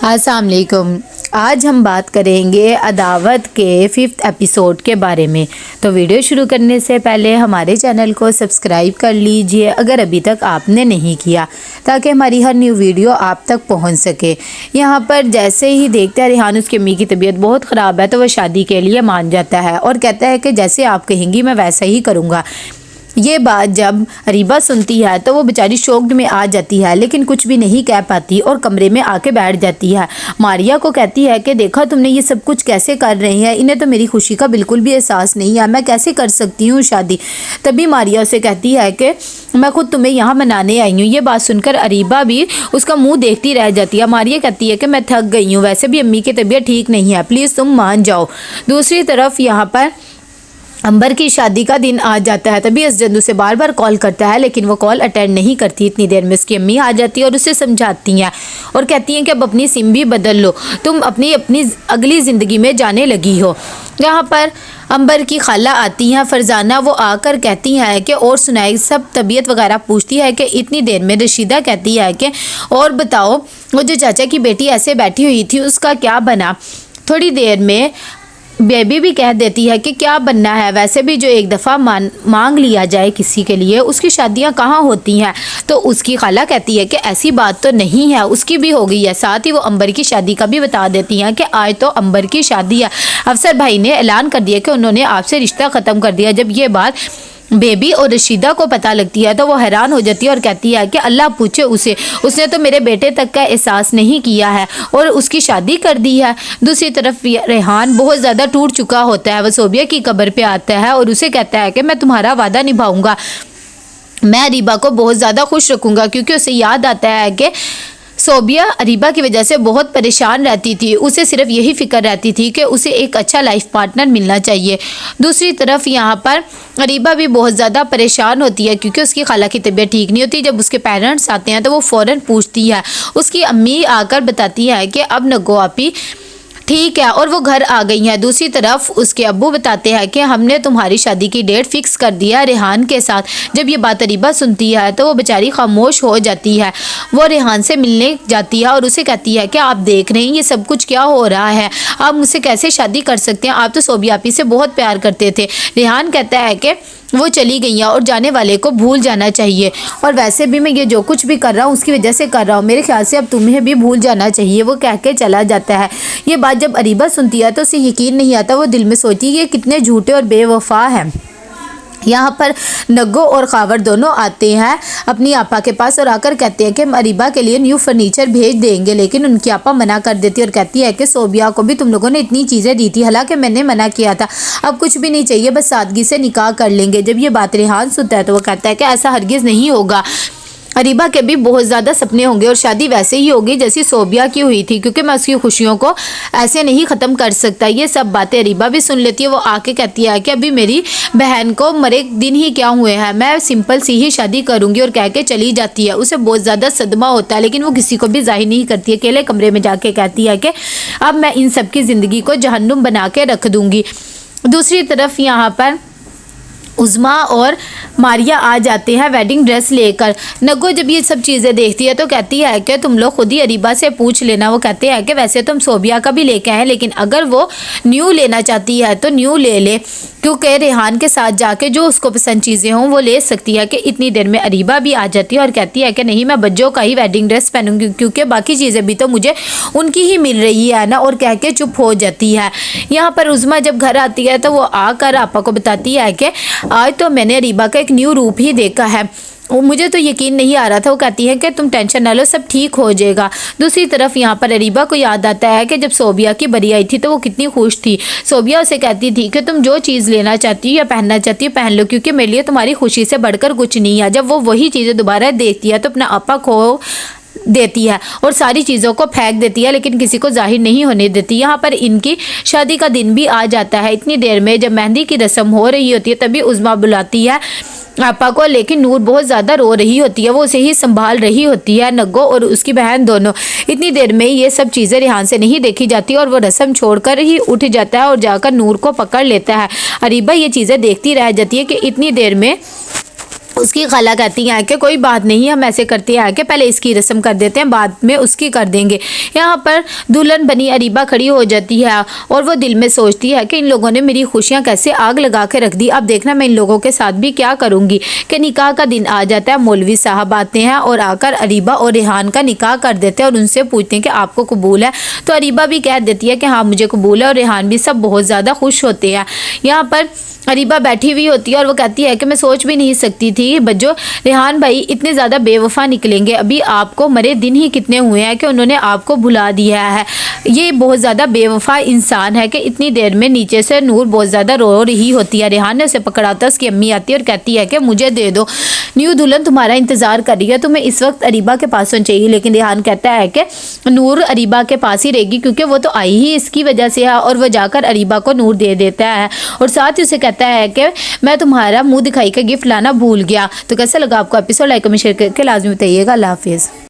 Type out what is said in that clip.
अस्सलाम वालेकुम। आज हम बात करेंगे अदावत के 5th एपिसोड के बारे में। तो वीडियो शुरू करने से पहले हमारे चैनल को सब्सक्राइब कर लीजिए अगर अभी तक आपने नहीं किया, ताकि हमारी हर न्यू वीडियो आप तक पहुंच सके। यहाँ पर जैसे ही देखते हैं रिहान उसकी अम्मी की तबीयत बहुत ख़राब है तो वह शादी के लिए मान जाता है और कहता है कि जैसे आप कहेंगी मैं वैसा ही करूँगा। ये बात जब अरीबा सुनती है तो वो बेचारी शॉक्ड में आ जाती है, लेकिन कुछ भी नहीं कह पाती और कमरे में आके बैठ जाती है। मारिया को कहती है कि देखा तुमने ये सब कुछ कैसे कर रही है, इन्हें तो मेरी खुशी का बिल्कुल भी एहसास नहीं है, मैं कैसे कर सकती हूँ शादी। तभी मारिया उसे कहती है कि मैं खुद तुम्हें यहाँ मनाने आई हूँ। ये बात सुनकर अरीबा भी उसका मुँह देखती रह जाती है। मारिया कहती है कि मैं थक गई हूँ, वैसे भी अम्मी की तबीयत ठीक नहीं है, प्लीज़ तुम मान जाओ। दूसरी तरफ यहाँ पर अंबर की शादी का दिन आ जाता है। तभी असजद उसे बार बार कॉल करता है, लेकिन वो कॉल अटेंड नहीं करती। इतनी देर में उसकी अम्मी आ जाती है और उसे समझाती हैं और कहती हैं कि अब अपनी सिम भी बदल लो, तुम अपनी अगली ज़िंदगी में जाने लगी हो। यहाँ पर अंबर की खाला आती हैं फरजाना, वो आकर कहती हैं कि और सुनाई, सब तबीयत वगैरह पूछती है कि इतनी देर में रशीदा कहती है कि और बताओ वो जो चाचा की बेटी ऐसे बैठी हुई थी उसका क्या बना। थोड़ी देर में बेबी भी कह देती है कि क्या बनना है, वैसे भी जो एक दफ़ा मांग लिया जाए किसी के लिए उसकी शादियां कहाँ होती हैं। तो उसकी खाला कहती है कि ऐसी बात तो नहीं है, उसकी भी हो गई है। साथ ही वो अंबर की शादी का भी बता देती हैं कि आज तो अंबर की शादी है, अफसर भाई ने ऐलान कर दिया कि उन्होंने आपसे रिश्ता ख़त्म कर दिया। जब ये बात बेबी और रशीदा को पता लगती है तो वो हैरान हो जाती है और कहती है कि अल्लाह पूछे उसे, उसने तो मेरे बेटे तक का एहसास नहीं किया है और उसकी शादी कर दी है। दूसरी तरफ रेहान बहुत ज़्यादा टूट चुका होता है। वह सोबिया की कब्र पे आता है और उसे कहता है कि मैं तुम्हारा वादा निभाऊंगा, मैं अरीबा को बहुत ज़्यादा खुश रखूँगा, क्योंकि उसे याद आता है कि सोबिया अरीबा की वजह से बहुत परेशान रहती थी। उसे सिर्फ यही फिक्र रहती थी कि उसे एक अच्छा लाइफ पार्टनर मिलना चाहिए। दूसरी तरफ यहाँ पर अरीबा भी बहुत ज़्यादा परेशान होती है, क्योंकि उसकी खाला की तबीयत ठीक नहीं होती। जब उसके पेरेंट्स आते हैं तो वो फ़ौरन पूछती है, उसकी अम्मी आकर बताती है कि अब नगो आपी ठीक है और वो घर आ गई हैं। दूसरी तरफ उसके अब्बू बताते हैं कि हमने तुम्हारी शादी की डेट फिक्स कर दिया रेहान के साथ। जब ये बात अरीबा सुनती है तो वो बेचारी खामोश हो जाती है। वो रेहान से मिलने जाती है और उसे कहती है कि आप देख रहे हैं ये सब कुछ क्या हो रहा है, आप मुझसे कैसे शादी कर सकते हैं, आप तो सोबिया आपी से बहुत प्यार करते थे। रेहान कहता है कि वो चली गई हैं और जाने वाले को भूल जाना चाहिए, और वैसे भी मैं ये जो कुछ भी कर रहा हूँ उसकी वजह से कर रहा हूँ, मेरे ख्याल से अब तुम्हें भी भूल जाना चाहिए। वो कह के चला जाता है। ये बात जब अरीबा सुनती है तो उसे यकीन नहीं आता। वो दिल में सोचती है ये कितने झूठे और बेवफा हैं। यहाँ पर नग्गो और खावर दोनों आते हैं अपनी आपा के पास और आकर कहते हैं कि हम अरीबा के लिए न्यू फर्नीचर भेज देंगे, लेकिन उनकी आपा मना कर देती है और कहती है कि सोबिया को भी तुम लोगों ने इतनी चीज़ें दी थी, हालांकि मैंने मना किया था, अब कुछ भी नहीं चाहिए, बस सादगी से निकाह कर लेंगे। जब ये बात रेहान सुनता है तो वो कहता है कि ऐसा हरगिज़ नहीं होगा, अरीबा के भी बहुत ज़्यादा सपने होंगे और शादी वैसे ही होगी जैसी सोबिया की हुई थी, क्योंकि मैं उसकी खुशियों को ऐसे नहीं ख़त्म कर सकता। ये सब बातें अरीबा भी सुन लेती है। वो आके कहती है कि अभी मेरी बहन को मरे दिन ही क्या हुए हैं, मैं सिंपल सी ही शादी करूँगी, और कह के चली जाती है। उसे बहुत ज़्यादा सदमा होता है, लेकिन वो किसी को भी जाहिर नहीं करती है। अकेले कमरे में जाके कहती है कि अब मैं इन सब की ज़िंदगी को जहन्नुम बना के रख दूँगी। दूसरी तरफ यहाँ पर उज़्मा और मारिया आ जाते हैं वेडिंग ड्रेस लेकर। नगो जब ये सब चीज़ें देखती है तो कहती है कि तुम लोग खुद ही अरीबा से पूछ लेना। वो कहते हैं कि वैसे तो हम सोबिया का भी लेके आए, लेकिन अगर वो न्यू लेना चाहती है तो न्यू ले ले, क्योंकि रेहान के साथ जाके जो उसको पसंद चीज़ें हों वो ले सकती है। कि इतनी देर में अरीबा भी आ जाती है और कहती है कि नहीं, मैं बच्चों का ही वेडिंग ड्रेस पहनूंगी, क्योंकि बाकी चीज़ें भी तो मुझे उनकी ही मिल रही है ना, और कह के चुप हो जाती है। यहाँ पर उज़्मा जब घर आती है तो वो आकर आपा को बताती है कि आज तो मैंने अरीबा का एक न्यू रूप ही देखा है, मुझे तो यकीन नहीं आ रहा था। वो कहती है कि तुम टेंशन ना लो, सब ठीक हो जाएगा। दूसरी तरफ यहाँ पर अरीबा को याद आता है कि जब सोबिया की बरी आई थी तो वो कितनी खुश थी। सोबिया उसे कहती थी कि तुम जो चीज़ लेना चाहती हो या पहनना चाहती हो पहन लो, क्योंकि मेरे लिए तुम्हारी खुशी से बढ़कर कुछ नहीं है। जब वो वही चीज़ें दोबारा देखती है तो अपना आपा खो देती है और सारी चीज़ों को फेंक देती है, लेकिन किसी को जाहिर नहीं होने देती। यहाँ पर इनकी शादी का दिन भी आ जाता है। इतनी देर में जब मेहंदी की रस्म हो रही होती है तभी उज़्मा बुलाती है आपा को, लेकिन नूर बहुत ज़्यादा रो रही होती है, वो उसे ही संभाल रही होती है, नग्गो और उसकी बहन दोनों। इतनी देर में ये सब चीज़ें रेहान से नहीं देखी जाती और वो रस्म छोड़कर ही उठ जाता है और जाकर नूर को पकड़ लेता है। अरीबा ये चीज़ें देखती रह जाती है कि इतनी देर में उसकी खाला कहती हैं कि कोई बात नहीं, हम ऐसे करते हैं कि पहले इसकी रस्म कर देते हैं, बाद में उसकी कर देंगे। यहाँ पर दुल्हन बनी अरीबा खड़ी हो जाती है और वो दिल में सोचती है कि इन लोगों ने मेरी खुशियाँ कैसे आग लगा के रख दी। अब देखना मैं इन लोगों के साथ भी क्या करूँगी। कि निकाह का दिन आ जाता है, मौलवी साहब आते हैं और आकर अरीबा और रेहान का निकाह कर देते हैं और उनसे पूछते हैं कि आपको कबूल है। तो अरीबा भी कह देती है कि हाँ मुझे कबूल है, और रेहान भी, सब बहुत ज़्यादा खुश होते हैं। यहाँ पर अरीबा बैठी हुई होती है और वो कहती है कि मैं सोच भी नहीं सकती थी बच्चों, रेहान भाई इतने ज़्यादा बेवफा निकलेंगे। अभी आपको मरे दिन ही कितने हुए हैं कि उन्होंने आपको भुला दिया है। ये बहुत ज़्यादा बेवफा इंसान है। कि इतनी देर में नीचे से नूर बहुत ज़्यादा रो रही होती है। रेहान ने उसे पकड़ा होता है, उसकी अम्मी आती है और कहती है कि मुझे दे दो, न्यू दुल्हन तुम्हारा इंतज़ार कर रही है, तुम्हें इस वक्त अरीबा के पास होना चाहिए। लेकिन रेहान कहता है कि नूर अरीबा के पास ही रहेगी क्योंकि वो तो आई ही इसकी वजह से है। और वह जाकर अरीबा को नूर दे देता है और साथ ही उसे कहता है कि मैं तुम्हारा मुंह दिखाई का गिफ्ट लाना भूल गया। तो कैसा लगा आपको एपिसोड, लाइक कमेंट शेयर करके लाजमी बताइएगा। अल्लाह हाफिज़।